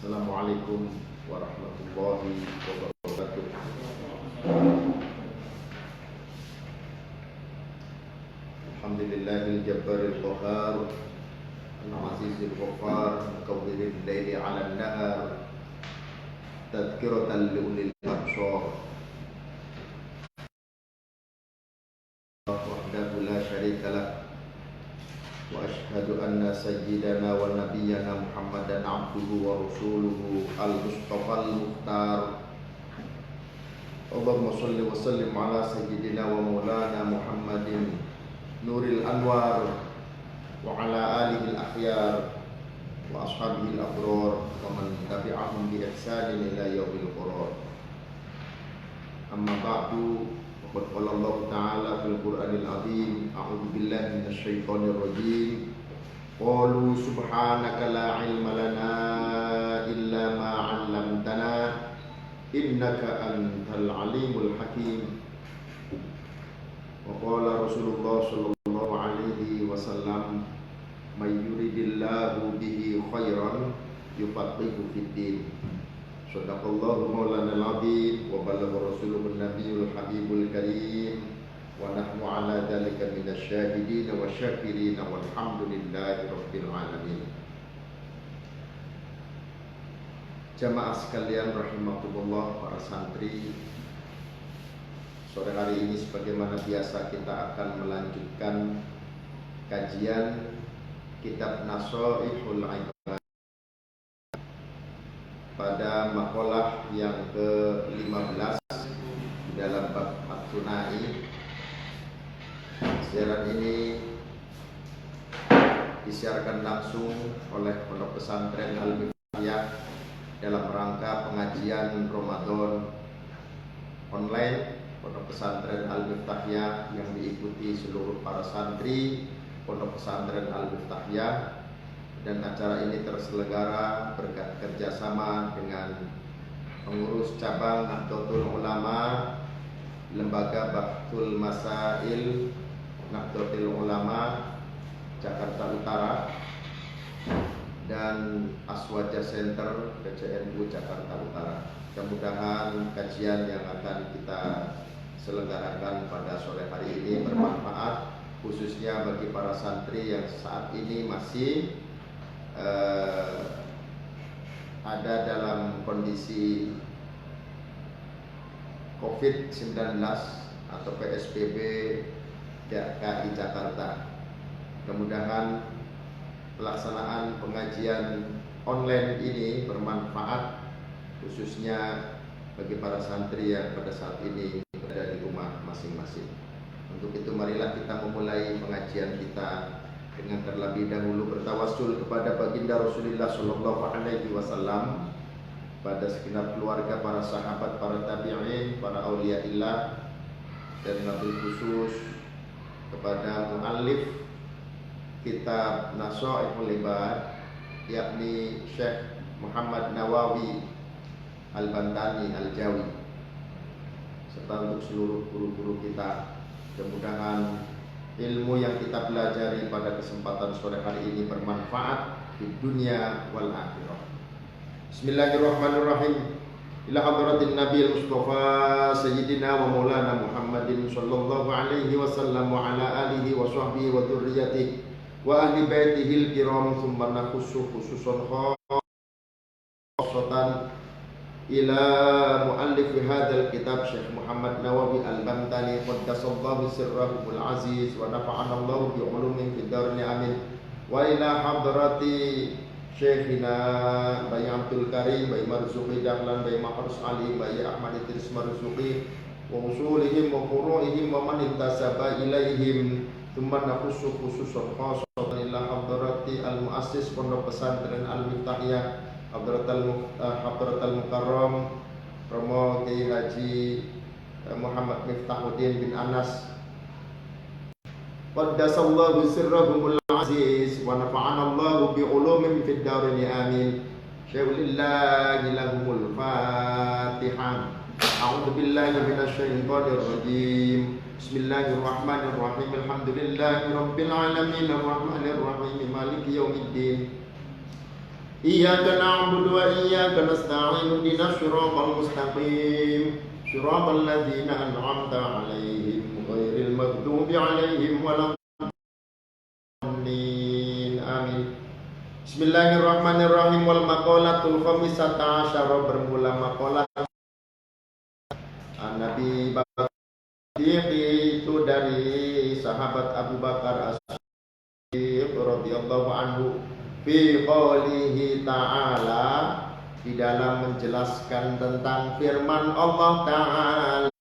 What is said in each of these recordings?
Assalamualaikum warahmatullahi wabarakatuh. Alhamdulillahil jabbaril qahhar, al-azizil ghaffar, mukawwiril laili 'alan nahar, tadhkiratan li ulil absar. Wahdahu la syarika lah. Wa ashhadu anna sayyidana wa nabiyyana Muhammadan abduhu wa rasuluhu al-mustafa al-mukhtar. Allahumma shalli wa sallim ala sayyidina wa maulana Muhammadin nuril anwar wa ala alihi al-akhyar wa ashabihi al-abrar wa man tabi'ahum bi ihsanin ila yaumil qurur. Amma ba'du. Qad qala Allah Ta'ala fil Qur'anil Azim, a'udzu billahi minasy syaithanir rajim. Qalu subhanaka la ilma lana illa ma 'allamtana innaka antal alimul hakim. Wa qala Rasulullah sallallahu alaihi wasallam, may yuridillahu bihi khairan yufaqihu fid din. Shadaqallahu maulana al-azim wa balagha rasuluhu an-nabiyul habibul karim wa nahnu ala dhalika minasy syahidin wa syakirin walhamdulillahi rabbil alamin. Jamaah sekalian rahimakumullah, para santri, sore hari ini sebagaimana biasa kita akan melanjutkan kajian kitab Nashaihul Ibad pada makalah yang ke-15 di dalam bab At-Tunai. Siaran ini disiarkan langsung oleh Pondok Pesantren Al-Miftahiyah dalam rangka pengajian Ramadan online Pondok Pesantren Al-Miftahiyah yang diikuti seluruh para santri Pondok Pesantren Al-Miftahiyah. Dan acara ini terselenggara berkat kerjasama dengan pengurus cabang Nahdlatul Ulama, Lembaga Bahthul Masail Nahdlatul Ulama Jakarta Utara, dan Aswaja Center PCNU Jakarta Utara. Mudah-mudahan kajian yang akan kita selenggarakan pada sore hari ini bermanfaat, khususnya bagi para santri yang saat ini masih ada dalam kondisi COVID-19 atau PSBB DKI Jakarta. Mudah-mudahan pelaksanaan pengajian online ini bermanfaat, khususnya bagi para santri yang pada saat ini berada di rumah masing-masing. Untuk itu marilah kita memulai pengajian kita dengan terlebih dahulu bertawassul kepada baginda Rasulullah sallallahu alaihi wasallam, pada segenap keluarga, para sahabat, para tabi'in, para auliaillah, dan wabil khusus kepada muallif kitab Nashaihul Ibad, yakni Syekh Muhammad Nawawi Al-Bantani Al-Jawi, serta untuk seluruh guru-guru kita. Mudah-mudahan ilmu yang kita pelajari pada kesempatan sore hari ini bermanfaat di dunia wal akhirah. Bismillahirrahmanirrahim. Ila hadratin Nabi Mustafa Sayyidina wa Maulana Muhammadin sallallahu alaihi wasallam wa ala alihi wa sahbihi wa dzurriyyatihi wa ahli baitihi al-kiram, thumma nakhussu khususan khassatan ila muallif hadzal kitab Syekh Muhammad Nawawi Al-Bantani qaddasallahu sirrahul aziz wa nafa'ana Allah bi ulumin fid darin amin, wa ila hadrati Syekhina Bayi Abdul Karim, Bayi Marzuqi Dahlan, Bayi Mahrus Ali, Bayi Ahmad Idris Marzuqi wa usulihim wa furu'ihim wa man intasaba ilaihim, thumma nakhussu khususan khassatan ila hadrati al-muassis Pondok Pesantren Al-Miftahiyah Hadratal Mukarram Romo Kiai Haji Muhammad Miftahuddin bin Anas qaddasallahu sirrahumul aziz wa nafa'ana Allahu bi ulumin fid darin amin. Syaulillahi lahumul Fatihah. A'udzu billahi minasy syaithanir rajim. Bismillahirrahmanirrahim. Alhamdulillahi rabbil alamin arrahmanir rahim maliki yaumiddin. Iyyaka na'budu wa iyyaka nasta'in ihdinas siratal mustaqim siratal ladzina an'amta 'alaihim ghairil maghdubi 'alaihim waladdallin. Amin. Bismillahirrahmanirrahim. Wal maqalatul khamisata asyara, bermula maqalah Nabi Bakar itu dari sahabat Abu Bakar As-Siddiq radhiyallahu anhu fi qoulihi ta'ala, di dalam menjelaskan tentang firman Allah Ta'ala.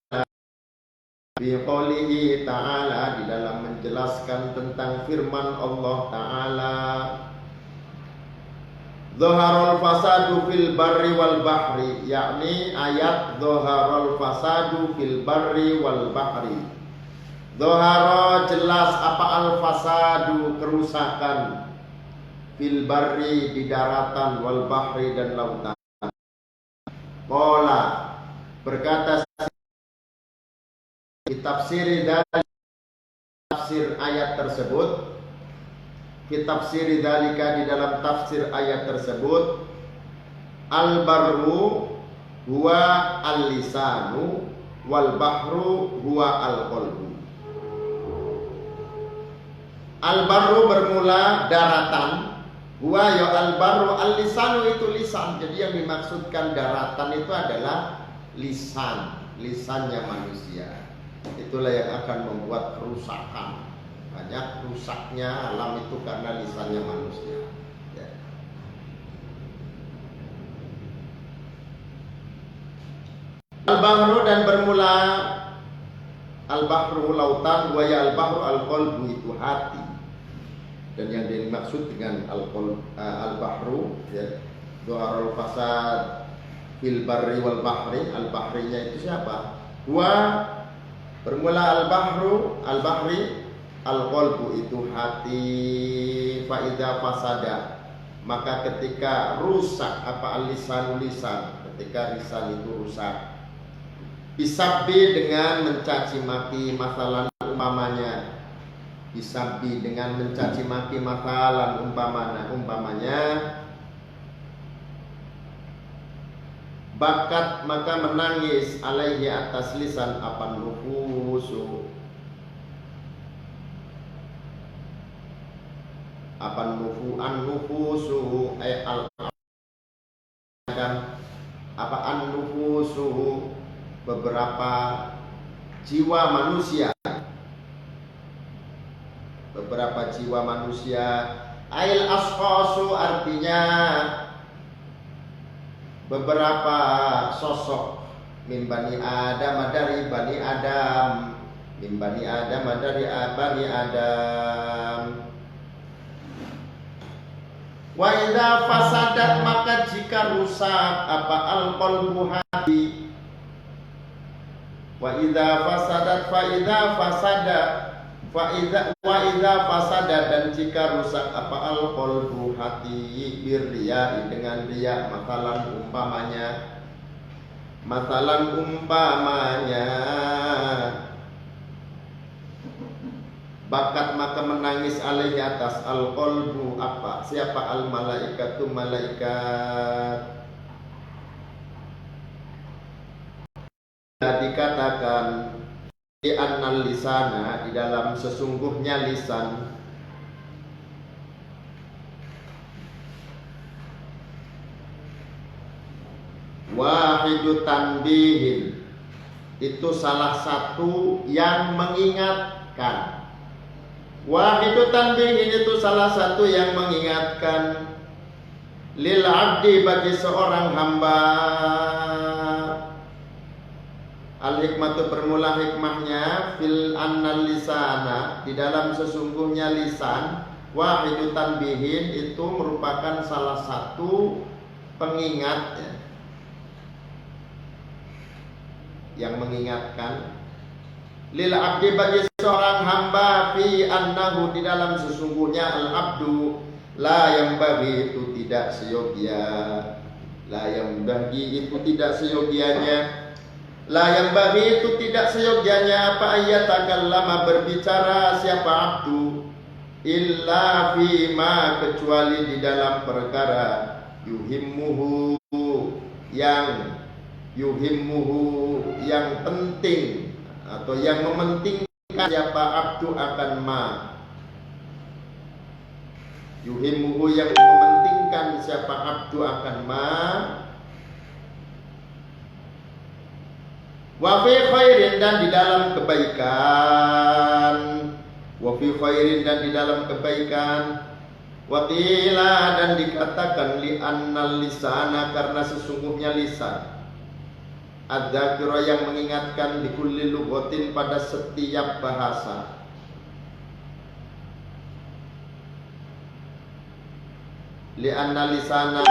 Fi qoulihi ta'ala, di dalam menjelaskan tentang firman Allah Ta'ala. Zaharul fasadu fil barri wal bahri, yakni ayat zaharul fasadu fil barri wal bahri. Zahara jelas apa al fasadu, kerusakan, fil barri di daratan, wal bahri dan lautan. Qala, berkata ditafsiri dari tafsir ayat tersebut, ditafsiri dalika di dalam tafsir ayat tersebut, al barru huwa al lisanu wal bahru huwa al qalbu. Al barru bermula daratan, huwa ya al barru al lisanu itu lisan. Jadi yang dimaksudkan daratan itu adalah lisan, lisannya manusia. Itulah yang akan membuat kerusakan. Banyak rusaknya alam itu karena lisannya manusia. Ya. Al-bahru, dan bermula al-bahru lautan, wa ya al-bahru al-qalbu itu hati. Dan yang dimaksud dengan al-bahru ya, dhaharul fasad fil barri wal bahri, al-bahrinya itu siapa? Wa bermula al-bahru al-bahri, al-qalbu itu hati. Faida fasada, maka ketika rusak apa al-lisanu lisan, ketika lisan itu rusak, bisabbi dengan mencaci maki, masalan umpamanya, bisabbi dengan mencaci maki, masalan umpamanya, bakat maka menangis, alaihi atas lisan, apa nufusu, apa nufusu ay al adam, apa an nufusu beberapa jiwa manusia, beberapa jiwa manusia, ail asqasu artinya beberapa sosok, min bani adam dari bani adam, min bani adam dari bani adam. Wa idza fasadat, maka jika rusak apa al-qalbu hati. Wa idza fasadat fa idza fasada fa idza wa idza fasada, dan jika rusak apa al-qalbu hati, birriya dengan riya, masalan umpamanya bakat maka menangis alaihi atas al-qalbu apa siapa al-malaikatu malaikat. Dikatakan di annal lisana, di dalam sesungguhnya lisan, wahidu tanbihin, itu salah satu yang mengingatkan. Wahidu tanbihin itu salah satu yang mengingatkan, lil abdi bagi seorang hamba. Al hikmatu bermula hikmahnya, fil annal lisana, di dalam sesungguhnya lisan, wahidu tanbihin itu merupakan salah satu pengingat ya, yang mengingatkan, lil abdi bagi seorang hamba, fi annahu di dalam sesungguhnya al abdu la yang bagi itu tidak seyogia, la yang bagi itu tidak seyogianya, la yang bagi itu tidak seyogianya apa ayatakallama berbicara siapa abdu, illa fima kecuali di dalam perkara yuhimmuhu yang penting atau yang mementingkan siapa abdu akan ma. Yuhimmuhu yang mementingkan siapa abdu akan ma. Wa fi khairin dan di dalam kebaikan. Wa fi khairin dan di dalam kebaikan. Wa qila dan dikatakan li annal lisana karena sesungguhnya lisan. Adzakira yang mengingatkan di kulli lughatin pada setiap bahasa. Li anna lisana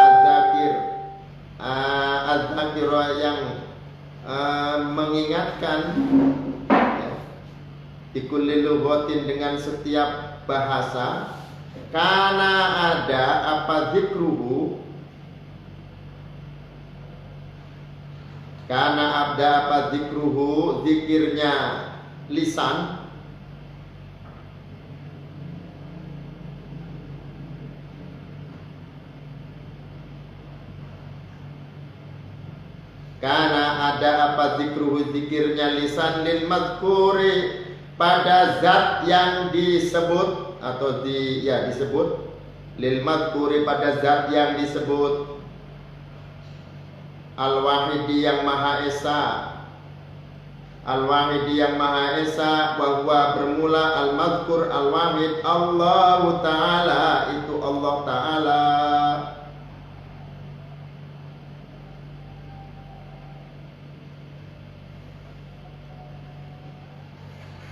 adzakira yang mengingatkan ya, di kulli lughatin dengan setiap bahasa. Karena ada apa zikruhu, karena ada apa zikruhu, zikirnya lisan. Karena ada apa zikruhu, zikirnya lisan lil madhkuri pada zat yang disebut atau disebut lil madhkuri pada zat yang disebut al-wahidi yang maha esa, al-wahidi yang maha esa, bahwa bermula al-madhkur al-wahid Allah Ta'ala, itu Allah Ta'ala.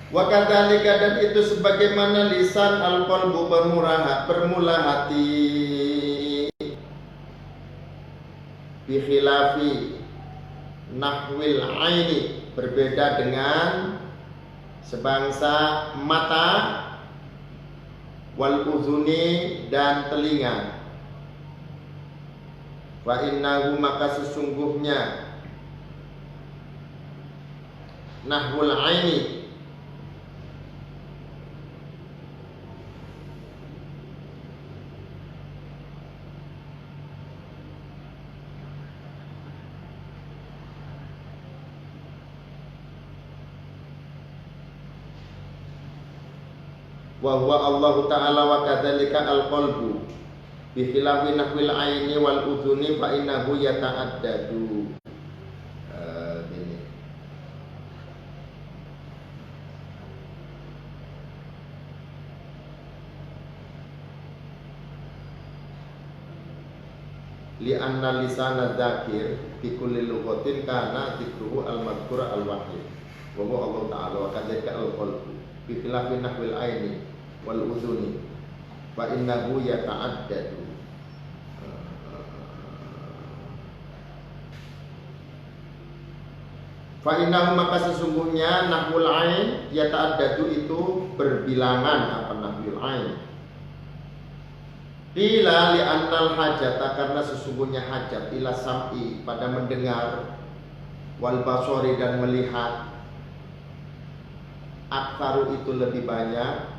Wa kadzalika dan itu sebagaimana lisan al-qalbu bermula hati bi khilafi nahwil aini, berbeda dengan sebangsa mata, wal uzuni dan telinga. Wa innahu maka sesungguhnya nahwul aini wa huwa Allah Ta'ala wa kadzalika al-qalbu bi khilafi nahwil aini wal udhuni fa innahu yata'addadu. Gini. Li anna lisana dzakir bi kulli lughatin kana dzikruhu al-madhkur al-wahid wa huwa Allah Ta'ala wa kadzalika al-qalbu bi khilafi nahwil aini wal udhuni fa innahu yata'addadu. Fa innahu maka sesungguhnya nahwul ain yata'addadu itu berbilangan. Apa nahwul ain? Qila li annal hajata karena sesungguhnya hajat ila sam'i pada mendengar, wal basori dan melihat, aktsaru itu lebih banyak,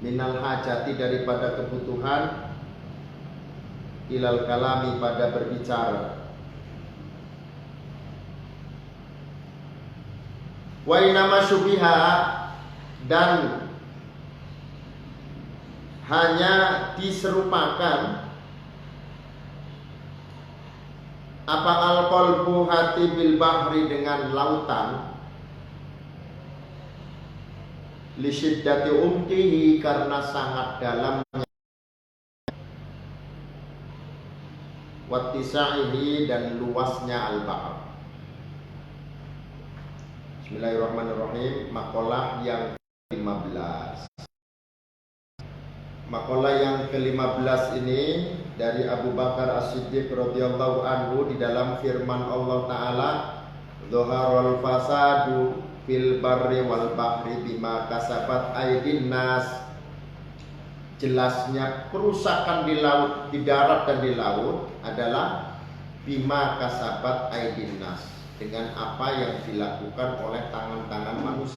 minal hajati daripada kebutuhan, ilal kalami pada berbicara. Wa inama syubiha dan hanya diserupakan apa al-qalbu hati bil bahri dengan lautan, li syiddati umtihi karena sangat dalamnya, wattisa'ihi dan luasnya al-bahr. Bismillahirrahmanirrahim. Makalah yang ke-15. Makalah yang ke-15 ini dari Abu Bakar As-Siddiq radhiyallahu anhu di dalam firman Allah Ta'ala, "Dhaharul fasadu fil barri wal bahri bima kasabat aydin nas." Jelasnya kerusakan di laut, di darat dan di laut adalah bima kasabat aydin nas, dengan apa yang dilakukan oleh tangan-tangan manusia.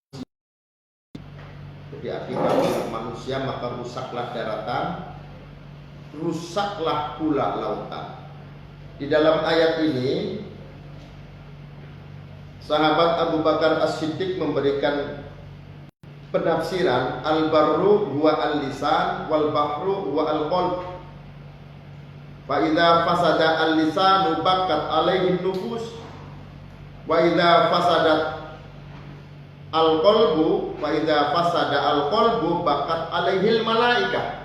Jadi akibat manusia maka rusaklah daratan rusaklah pula lautan. Di dalam ayat ini sahabat Abu Bakar As-Siddiq memberikan penafsiran al-barru huwa al-lisan wal bahru huwa al-qalb. Fa idza fasada al-lisanu bakat alaihi nufus wa idza fasadat al-qalbu wa idza fasada al-qalbu bakat alaihil malaika.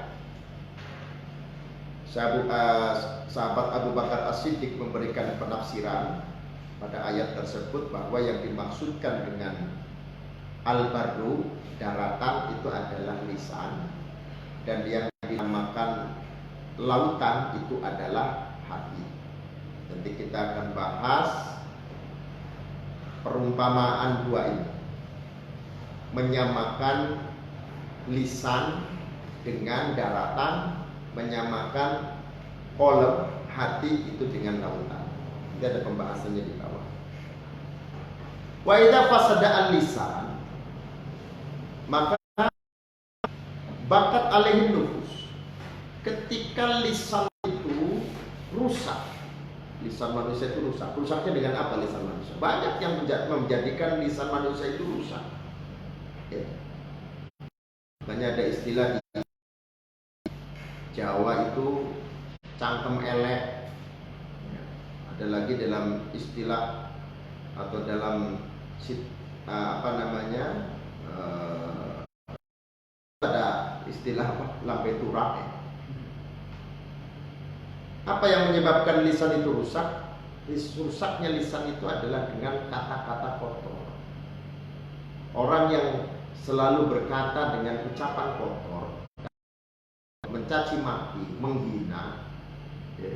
Sahabat Abu Bakar As-Siddiq memberikan penafsiran pada ayat tersebut bahwa yang dimaksudkan dengan al-barru, daratan, itu adalah lisan, dan yang dinamakan lautan itu adalah hati. Nanti kita akan bahas perumpamaan dua ini, menyamakan lisan dengan daratan, menyamakan qalb, hati itu dengan lautan. Ini ada pembahasannya di bawah. Wa idza fasada al-lisan, maka bakat alaihi nufus. Ketika lisan itu rusak, lisan manusia itu rusak. Rusaknya dengan apa lisan manusia? Banyak yang menjadikan lisan manusia itu rusak. Ya. Makanya ada istilah di Jawa itu cangkem elek. Ya. Ada lagi dalam istilah atau dalam ada istilah lambe turak. Ya. Apa yang menyebabkan lisan itu rusak? Rusaknya lisan itu adalah dengan kata-kata kotor. Orang yang selalu berkata dengan ucapan kotor, mencaci maki, menghina, ya,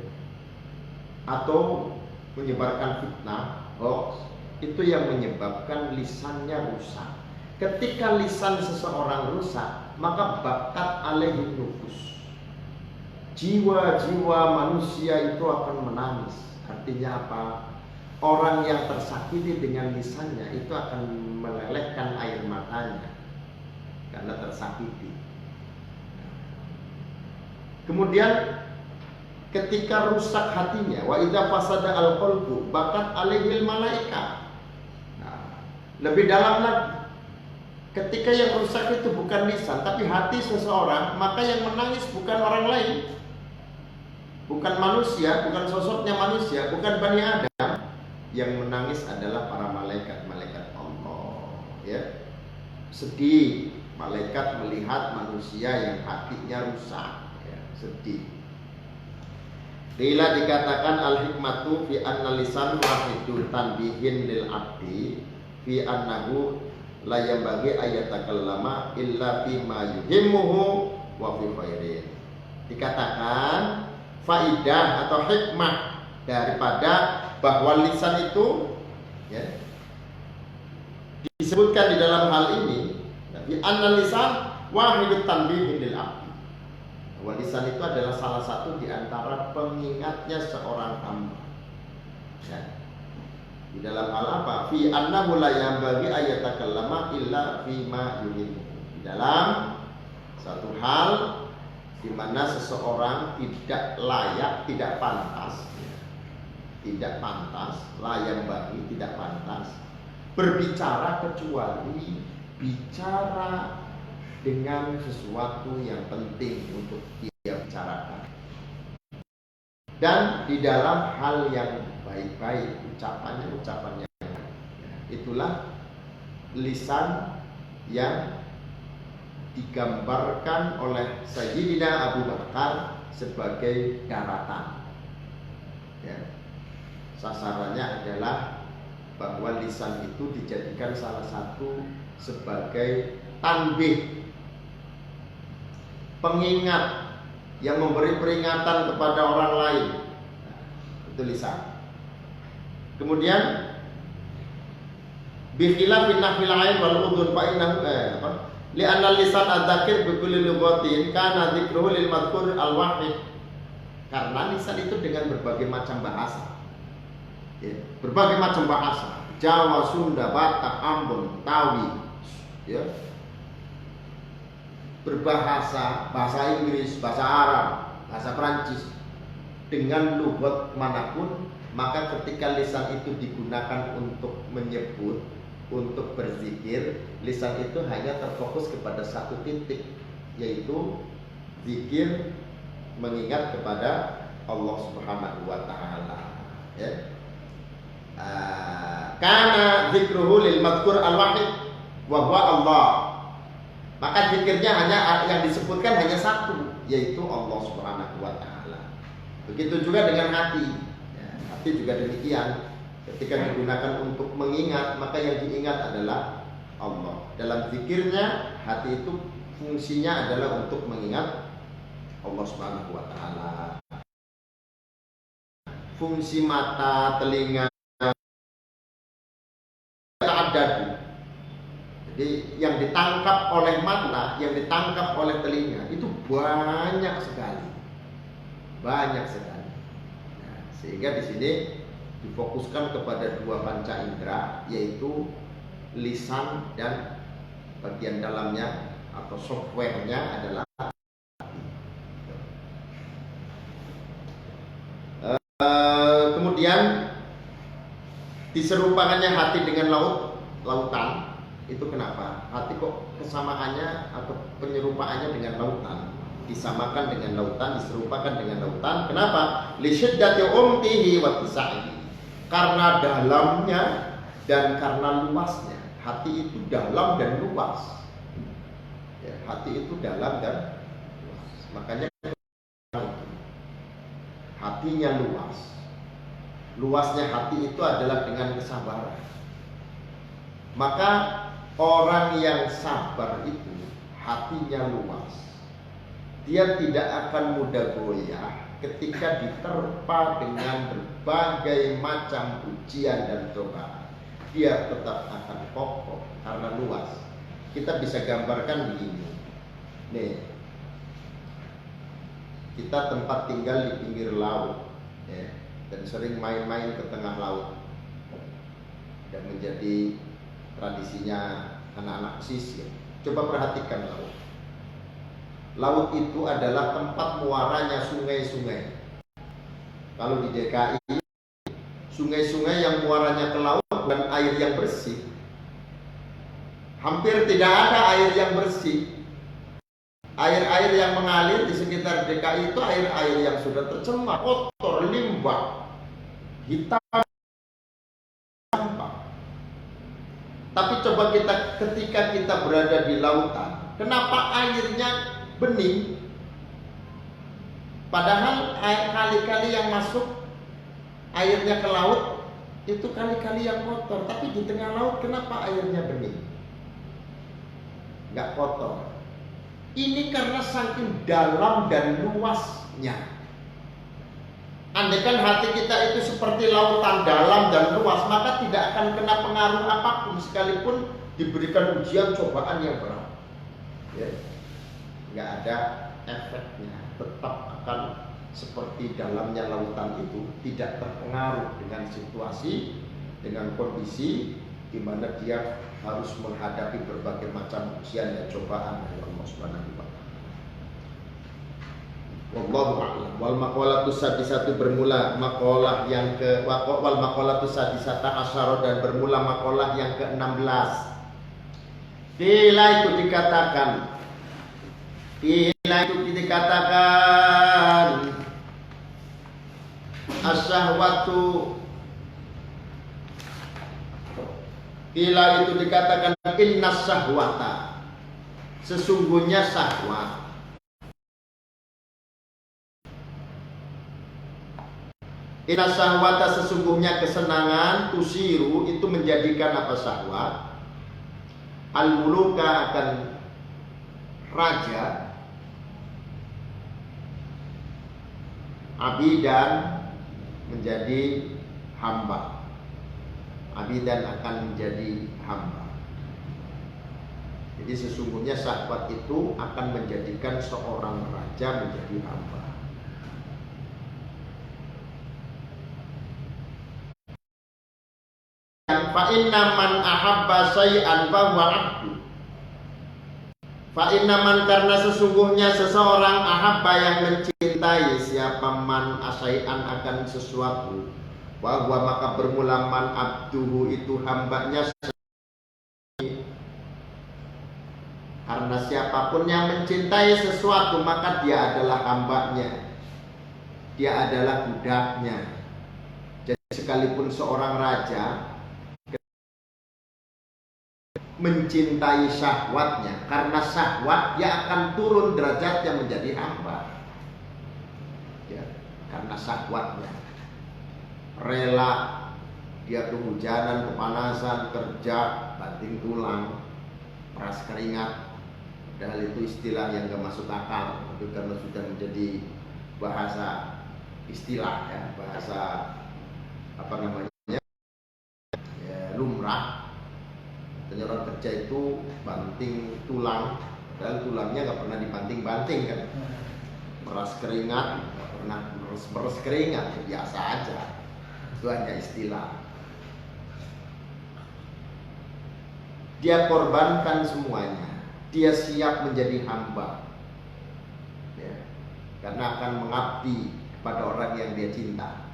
atau menyebarkan fitnah, hoax, itu yang menyebabkan lisannya rusak. Ketika lisan seseorang rusak, maka bakat alaihi nufus, jiwa-jiwa manusia itu akan menangis. Artinya apa? Orang yang tersakiti dengan lisannya itu akan melelehkan air matanya karena tersakiti. Kemudian ketika rusak hatinya, wa idza fasada al-qalbu bakat alaihil malaika. Nah, lebih dalam lagi, ketika yang rusak itu bukan lisan tapi hati seseorang, maka yang menangis bukan orang lain, bukan manusia, bukan sosoknya manusia, bukan Bani Adam. Yang menangis adalah para malaikat-malaikat Allah. Ya, sedih malaikat melihat manusia yang hatinya rusak. Ya, sedih. Bila dikatakan al-hikmatu fi anna lisan wahidul tanbihin lil abdi fi annahu la yambaghi ayatakallama illa fi ma yuhimmuhu wa fi khairin. Dikatakan faidah atau hikmah daripada bahwa lisan itu, ya, disebutkan di dalam hal ini fi anna lisan wahidut tanbihin lil abdi. Bahwa lisan itu adalah salah satu di antara pengingatnya seorang hamba. Ya. Di dalam hal apa? Fi annahu la yanbaghi ayatakallama illa fi ma yuhibbu. Di dalam satu hal di mana seseorang tidak layak, tidak pantas, layak bagi, tidak pantas berbicara kecuali bicara dengan sesuatu yang penting untuk dia bicarakan, dan di dalam hal yang baik-baik, ucapannya itulah lisan yang digambarkan oleh Sayyidina Abu Bakar sebagai daratan. Ya. Sasarannya adalah bahwa lisan itu dijadikan salah satu sebagai tanbih, pengingat yang memberi peringatan kepada orang lain. Nah, itu lisan. Kemudian bi khilafin nahfil ain wal udhun fa innahu li'anna lisan adzakir bi kulli lughatin kana dzikruhu lil madhkur al wahid. Karena lisan itu dengan berbagai macam bahasa. Ya, berbagai macam bahasa. Jawa, Sunda, Batak, Ambon, Betawi, ya. Berbahasa, bahasa Inggris, bahasa Arab. bahasa Prancis, dengan lughat manapun, maka ketika lisan itu digunakan untuk menyebut, untuk berzikir, lisan itu hanya terfokus kepada satu titik, yaitu zikir mengingat kepada Allah Subhanahu wa taala, ya. Karena zikruhu lil madhkur al-wahid wa huwa Allah. Maka zikirnya hanya yang disebutkan hanya satu, yaitu Allah Subhanahu wa taala. Begitu juga dengan hati. Ya, hati juga demikian. Ketika digunakan untuk mengingat, maka yang diingat adalah Allah. Dalam zikirnya, hati itu fungsinya adalah untuk mengingat Allah Subhanahu wa taala. Fungsi mata, telinga, ada. Jadi yang ditangkap oleh mata, yang ditangkap oleh telinga itu banyak sekali, banyak sekali. Nah, sehingga di sini difokuskan kepada dua panca indera, yaitu lisan dan bagian dalamnya atau softwarenya adalah kemudian diserupakannya hati dengan lautan. Itu kenapa? Hati kok kesamaannya atau penyerupaannya dengan lautan, disamakan dengan lautan, diserupakan dengan lautan. Kenapa? Li syiddati umtihi wa tisa'ihi. Karena dalamnya dan karena luasnya. Hati itu dalam dan luas. Ya, hati itu dalam dan luas. Makanya hatinya luas. Luasnya hati itu adalah dengan kesabaran. Maka orang yang sabar itu hatinya luas. Dia tidak akan mudah goyah ketika diterpa dengan berbagai macam ujian dan cobaan. Dia tetap akan kokoh karena luas. Kita bisa gambarkan begini. Nih, kita tempat tinggal di pinggir laut, ya, dan sering main-main ke tengah laut. Dan menjadi tradisinya anak-anak pesisir. Coba perhatikan laut. Laut itu adalah tempat muaranya sungai-sungai. Kalau di DKI, sungai-sungai yang muaranya ke laut dan air yang bersih, hampir tidak ada air yang bersih. Air-air yang mengalir di sekitar DKI itu air-air yang sudah tercemar, kotor, limbah, hitam. Tapi coba ketika kita berada di lautan, kenapa airnya bening? Padahal air kali-kali yang masuk airnya ke laut itu kali-kali yang kotor. Tapi di tengah laut kenapa airnya bening? Nggak kotor. Ini karena saking dalam dan luasnya. Andaikan hati kita itu seperti lautan dalam dan luas, maka tidak akan kena pengaruh apapun sekalipun diberikan ujian cobaan yang berat. Ya, nggak ada efeknya, tetap akan seperti dalamnya lautan itu, tidak terpengaruh dengan situasi, dengan kondisi di mana dia harus menghadapi berbagai macam ujian dan cobaan dari Allah Subhanahu wa taala. Wallahu a'lam. Wal maqalatu sadisatu bermula maqalah yang ke wal maqalatu sadisata asyara dan bermula maqalah yang ke-16. Bila itu dikatakan asyahwatu, bila itu dikatakan innas syahwata, sesungguhnya syahwat. Inna syahwata, sesungguhnya kesenangan, tusiru, itu menjadikan apa syahwat, al-muluka, akan raja, abidan, menjadi hamba. Abidan akan menjadi hamba. Jadi sesungguhnya syahwat itu akan menjadikan seorang raja menjadi hamba. Fa inna man ahabba syai'an fa huwa 'abdu. Fa innaman, karena sesungguhnya seseorang ahabba yang mencintai siapa man asyai'an akan sesuatu, bahwa maka bermula man abduhu itu hambanya. Karena siapapun yang mencintai sesuatu maka dia adalah hambanya, dia adalah budaknya. Jadi sekalipun seorang raja mencintai syahwatnya, karena syahwat dia akan turun derajatnya menjadi hamba ya, karena syahwatnya rela dia kehujanan, kepanasan, kerja, banting tulang, peras keringat, padahal itu istilah yang gak masuk akal, itu karena sudah menjadi bahasa istilah ya, bahasa apa namanya ya, lumrah. Orang kerja itu banting tulang, padahal tulangnya nggak pernah dibanting-banting kan. Meras keringat, nggak pernah meres keringat, ya biasa aja. Itu hanya istilah. Dia korbankan semuanya, dia siap menjadi hamba, ya, karena akan mengabdi kepada orang yang dia cinta.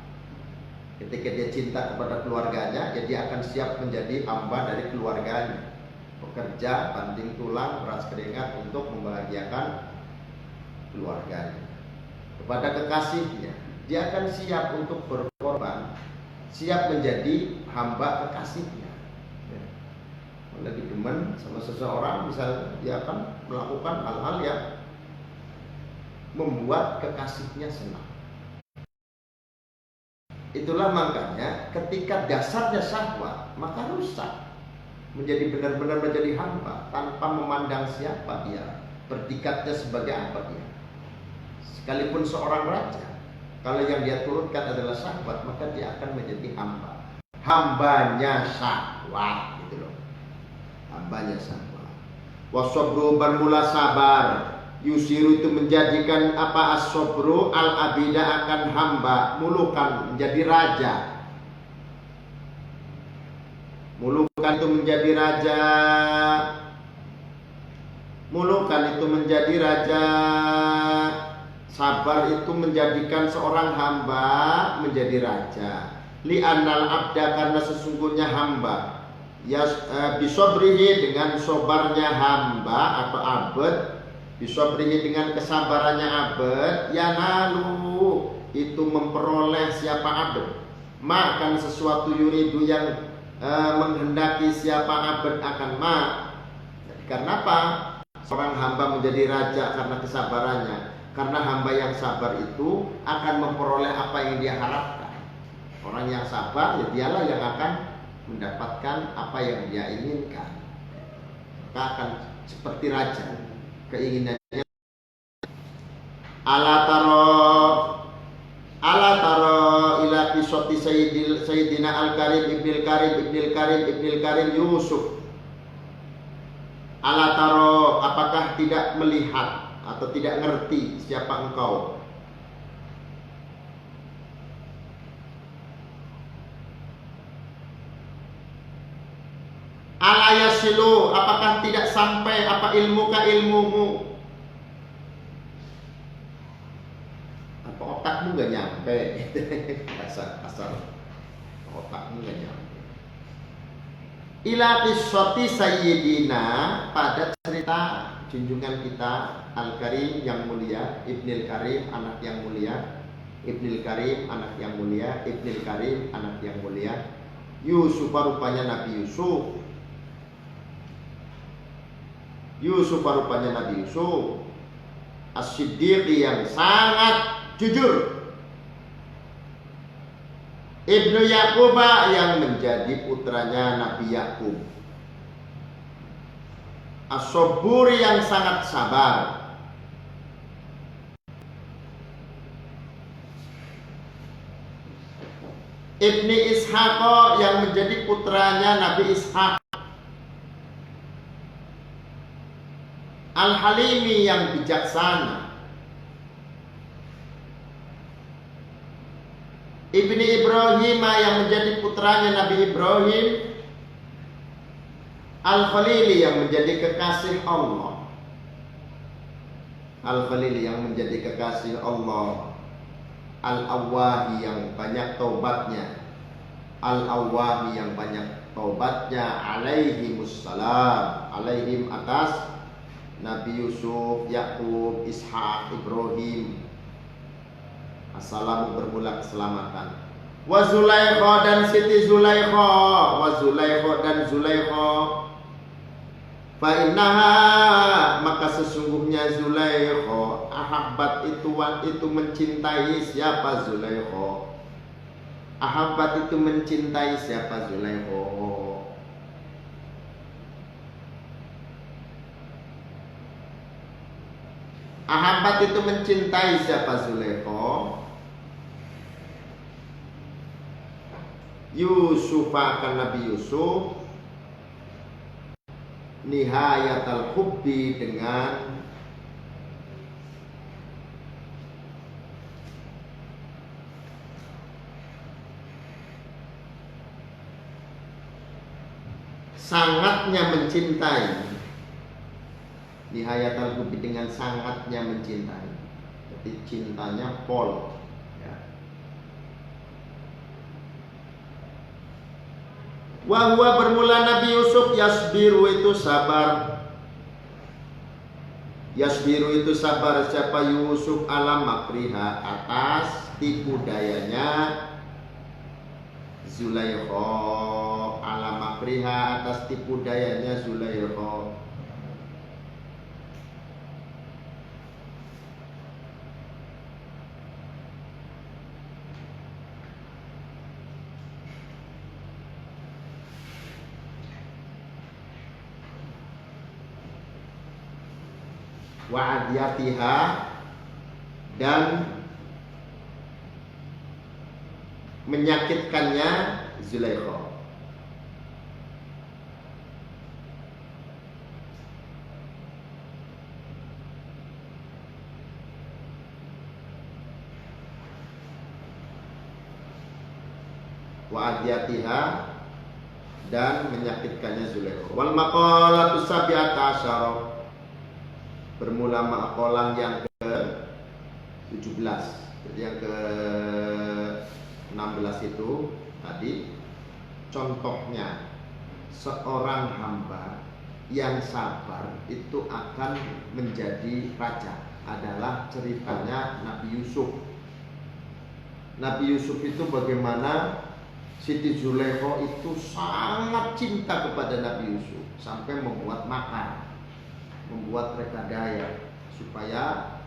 Ketika dia cinta kepada keluarganya, ya dia akan siap menjadi hamba dari keluarganya, bekerja, banting tulang, peras keringat untuk membahagiakan keluarganya. Kepada kekasihnya, dia akan siap untuk berkorban, siap menjadi hamba kekasihnya. Ya. Lagi demen sama seseorang, misalnya dia akan melakukan hal-hal yang membuat kekasihnya senang. Itulah makanya ketika dasarnya syahwat, maka rusak. Menjadi benar-benar menjadi hamba tanpa memandang siapa dia, bertikatnya sebagai apa dia. Sekalipun seorang raja, kalau yang dia turutkan adalah syahwat, maka dia akan menjadi hamba. Hambanya syahwat, gitu loh. Hambanya syahwat. Wasobru, bermula sabar. Yusiru, itu menjadikan apa, as-sobru al-abida, akan hamba, mulukan, menjadi raja. Mulukan itu menjadi raja, mulukan itu menjadi raja. Sabar itu menjadikan seorang hamba menjadi raja. Li'annal abda, karena sesungguhnya hamba ya bisobrihi, dengan sobarnya hamba atau abad, bisobrihi dengan kesabarannya abad, yanalu, itu memperoleh siapa abad, makan sesuatu yuridu, yang menghendaki siapa abad akan ma. Karena apa? Seorang hamba menjadi raja karena kesabarannya. Karena hamba yang sabar itu akan memperoleh apa yang dia harapkan. Orang yang sabar, ya dialah yang akan mendapatkan apa yang dia inginkan. Maka akan seperti raja, keinginannya. Ala taro ila kisoti Sayyidina Al-Karim Ibnil Karim Yusuf. Ala taro, apakah tidak melihat atau tidak ngerti siapa engkau? Ala yasilu, apakah tidak sampai apa ilmumu? Otakmu gak nyampe. Asal otakmu gak nyampe. Ila qissati sayyidina, pada cerita junjungan kita Al-Karim yang mulia, Ibnil Karim anak yang mulia, Ibnil Karim anak yang mulia, Ibnil Karim anak yang mulia, Yusuf, rupanya Nabi Yusuf. Yusuf, rupanya Nabi Yusuf, As-Siddiqi, yang sangat jujur, Ibnu Yaquba, yang menjadi putranya Nabi Yakub, As-Soburi, yang sangat sabar, Ibni Ishaq, yang menjadi putranya Nabi Ishaq, Al-Halimi, yang bijaksana, Ibni Ibrahim, yang menjadi putranya Nabi Ibrahim, Al-Khalili, yang menjadi kekasih Allah. Al-Khalil yang menjadi kekasih Allah, Al-Awwahi yang banyak taubatnya, Al-Awwahi yang banyak taubatnya, alaihimussalam, alaihim atas Nabi Yusuf, Yakub, Ishak, Ibrahim. Assalamu bermula keselamatan. Wa Zulaikha dan Siti Zulaikha, wa Zulaikha dan Zulaikha. Fa innaha, maka sesungguhnya Zulaikha, ahabbat itu mencintai siapa Zulaikha? Ahabbat itu mencintai siapa Zulaikha? Ahabbat itu mencintai siapa Zulaikha? Yusuf, akan Nabi Yusuf, nihayatal hubbi, dengan sangatnya mencintai. Nihayatal hubbi, dengan sangatnya mencintai. Jadi cintanya pol. Wahwa bermula Nabi Yusuf, yasbiru itu sabar. Yasbiru itu sabar siapa Yusuf, ala makriha, atas tipu dayanya Zulaikha. Ala makriha, atas tipu dayanya Zulaikha. Wa adiyatiha, dan menyakitkannya Zulaikha. Wa adiyatiha, dan menyakitkannya Zulaikha. Wal maqalatu sabi'ata asyara, bermula maqalah yang ke-17. Jadi yang ke-16 itu tadi contohnya seorang hamba yang sabar itu akan menjadi raja, adalah ceritanya Nabi Yusuf. Nabi Yusuf itu bagaimana Siti Zulaikha itu sangat cinta kepada Nabi Yusuf sampai membuat makar, membuat rekadaya supaya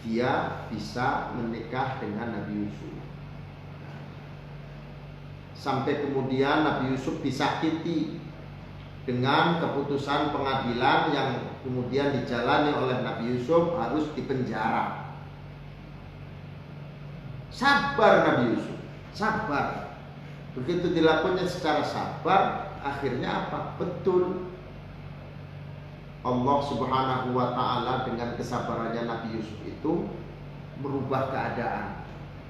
dia bisa menikah dengan Nabi Yusuf. Sampai kemudian Nabi Yusuf disakiti dengan keputusan pengadilan yang kemudian dijalani oleh Nabi Yusuf, harus dipenjara. Sabar Nabi Yusuf, sabar. Begitu dilakukannya secara sabar, akhirnya apa? Betul, Allah Subhanahu wa ta'ala dengan kesabarannya Nabi Yusuf itu merubah keadaan.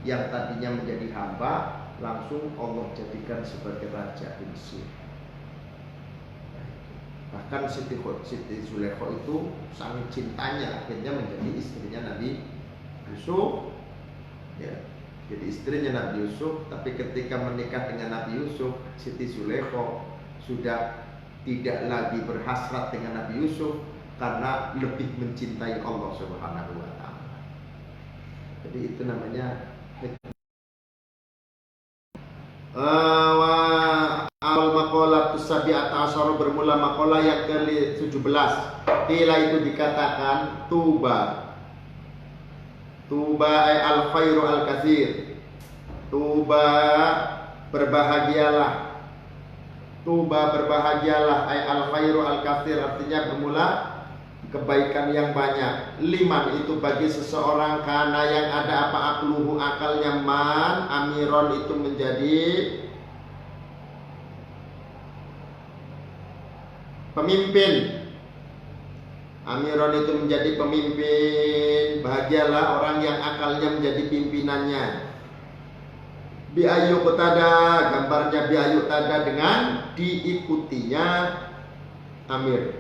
Yang tadinya menjadi hamba, langsung Allah jadikan sebagai raja di Mesir. Bahkan Siti Zulaikha itu sangat cintanya, akhirnya menjadi istrinya Nabi Yusuf. Ya, jadi istrinya Nabi Yusuf. Tapi ketika menikah dengan Nabi Yusuf, Siti Zulaikha sudah tidak lagi berhasrat dengan Nabi Yusuf karena lebih mencintai Allah Subhanahu wa ta'ala. Jadi itu namanya awal maqalah sabi'ata asyara, bermula maqalah yang ke-17. Qila itu dikatakan tuba. Tuba ay al khairu al katsir. Tuba, berbahagialah. Tuba, berbahagialah, ay al khairu al katsir, artinya bermula kebaikan yang banyak. Liman itu bagi seseorang, karena yang ada apa akluhu, akalnya, man amiron itu menjadi pemimpin. Amiron itu menjadi pemimpin. Bahagialah orang yang akalnya menjadi pimpinannya. Biayu tada, gambarnya biayu tada, dengan diikutinya amir.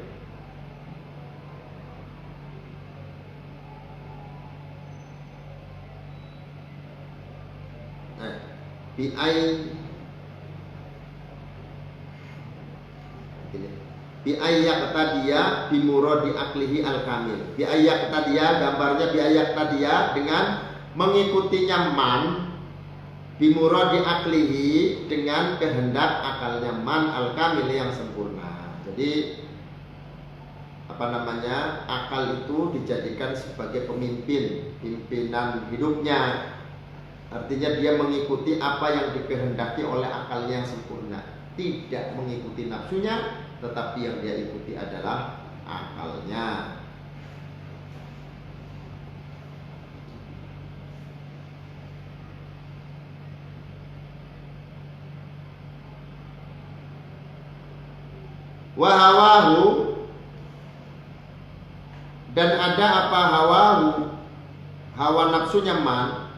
Bi'ai bi'ayyak tadiya bimuradi aklihi al-kamil. Bi'ayyak tadiya, gambarnya bi'ayyak tadiya dengan mengikutinya man bimuradi aklihi, dengan kehendak akalnya man al-kamil yang sempurna. Jadi akal itu dijadikan sebagai pimpinan hidupnya. Artinya dia mengikuti apa yang dikehendaki oleh akalnya yang sempurna, tidak mengikuti nafsunya, tetapi yang dia ikuti adalah akalnya. Wahawahu, dan ada apa hawahu, hawa nafsunya man,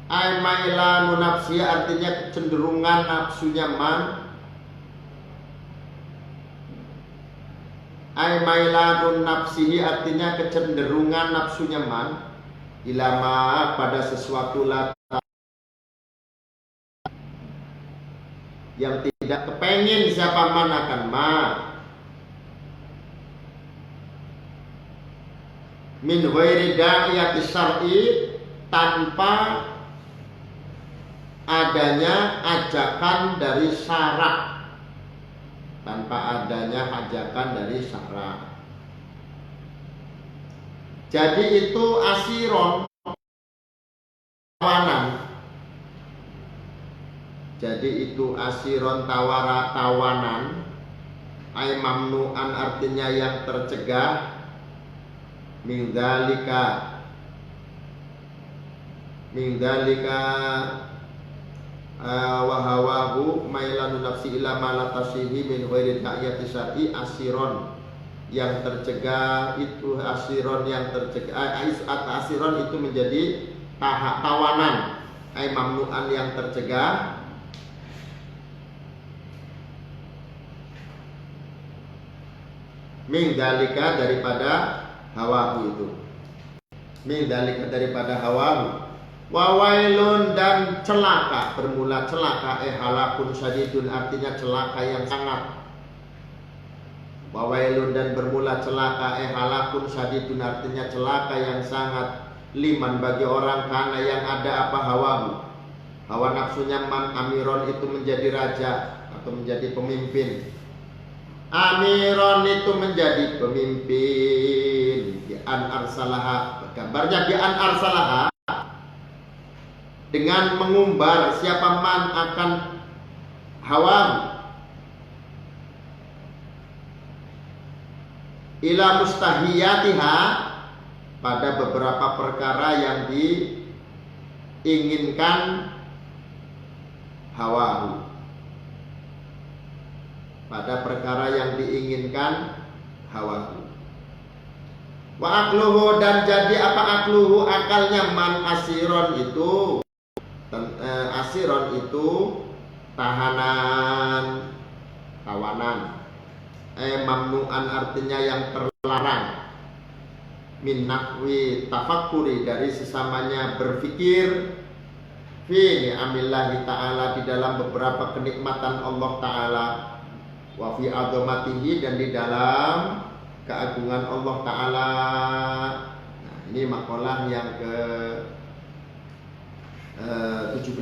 ay mailanu nafsi, artinya kecenderungan nafsunya man, ay mailanun nafsihi, artinya kecenderungan nafsunya man, ilama, pada sesuatu yang tidak kepengen siapa man akan ma, min ghairi da'iyati syar'i, tanpa adanya ajakan dari syarak, tanpa adanya ajakan dari syarak. Jadi itu asiron, tawanan. Jadi itu asiron, tawanan. Ay mamnu'an, artinya yang tercegah. Min dzalika wahawahu mailanu nafsi ila ma la tasihi min ghairi ta'yati syar'i, asiron yang tercegah. Itu asiron yang tercegah, asiron itu menjadi tawanan, ay mamnu'an yang tercegah. Min dzalika, daripada hawahu itu, min dzalika, daripada hawahu. Wawailun, dan celaka, bermula celaka, halakun syadidun, artinya celaka yang sangat. Wawailun, dan bermula celaka, halakun syadidun, artinya celaka yang sangat. Liman, bagi orang kana yang ada apa hawahu, hawa nafsunya man, amiron itu menjadi raja atau menjadi pemimpin. Amiron itu menjadi pemimpin. Bi'an arsalaha, gambarnya bi'an arsalaha, dengan mengumbar siapa man akan hawa, ila mustahiyatiha, pada beberapa perkara yang diinginkan hawahu, pada perkara yang diinginkan hawahu. Wa akluhu, dan jadi apa akluhu, akalnya man, asiron itu asiron itu tahanan, tawanan. Mamnu'an, artinya yang terlarang. Min nahwi tafakkuri, dari sesamanya berfikir. Fi ni'amillahi ta'ala, di dalam beberapa kenikmatan Allah Ta'ala. Wa fi azamatihi, dan di dalam keagungan Allah Ta'ala. Nah, ini makalah yang ke 17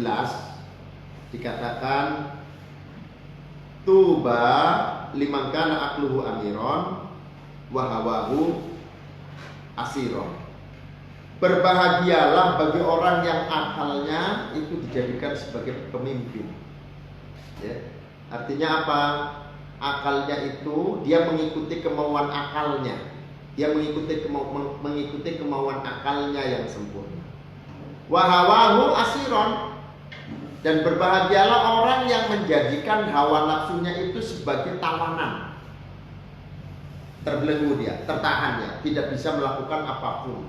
dikatakan tuba liman kana akluhu amiron wa hawahu asiron. Berbahagialah bagi orang yang akalnya itu dijadikan sebagai pemimpin. Ya. Artinya apa? Akalnya itu dia mengikuti kemauan akalnya, dia mengikuti kemauan akalnya yang sempurna. Wahawahu asiron, dan berbahagialah orang yang menjadikan hawa nafsunya itu sebagai tawanan. Terbelenggu dia, tertahan ya, tidak bisa melakukan apapun.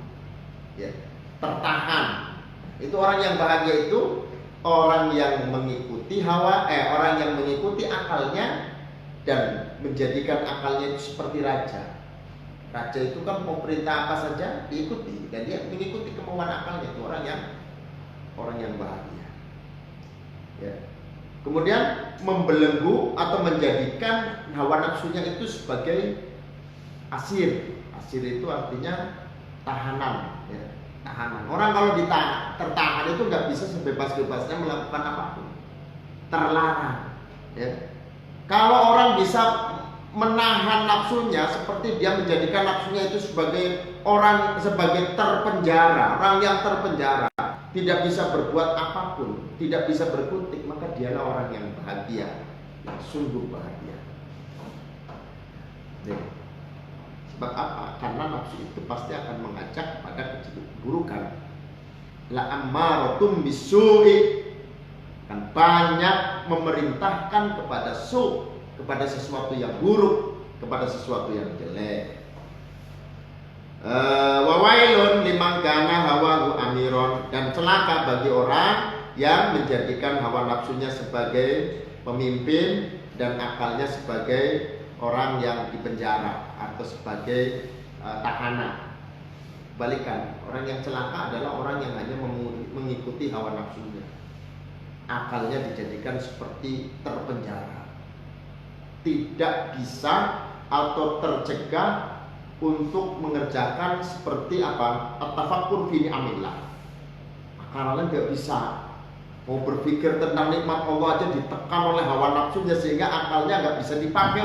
Ya, tertahan. Itu orang yang bahagia itu orang yang mengikuti orang yang mengikuti akalnya dan menjadikan akalnya itu seperti raja. Raja itu kan mau perintah apa saja diikuti, dan dia mengikuti kemauan akalnya. Itu orang orang yang bahagia. Ya. Kemudian membelenggu atau menjadikan hawa nafsunya itu sebagai asir. Asir itu artinya tahanan. Ya. Tahanan. Orang kalau tertahan itu nggak bisa sebebas-bebasnya melakukan apapun. Terlarang. Ya. Kalau orang bisa menahan nafsunya, seperti dia menjadikan nafsunya itu sebagai terpenjara, orang yang terpenjara, tidak bisa berbuat apapun, tidak bisa berkutik, maka dialah orang yang bahagia, yang sungguh bahagia. Sebab apa? Karena nafsu itu pasti akan mengajak pada keburukan. La ammaratum bisu'i, kan banyak memerintahkan kepada kepada sesuatu yang buruk, kepada sesuatu yang jelek. Wawailun liman kana hawahu amiron, dan celaka bagi orang yang menjadikan hawa nafsunya sebagai pemimpin dan akalnya sebagai orang yang dipenjara atau sebagai tahanan. Balikan, orang yang celaka adalah orang yang hanya mengikuti hawa nafsunya. Akalnya dijadikan seperti terpenjara, tidak bisa atau tercegah untuk mengerjakan seperti apa? At-tafakkur fi ni'amillah. Karena nggak bisa mau berpikir tentang nikmat Allah aja ditekan oleh hawa nafsunya, sehingga akalnya nggak bisa dipakai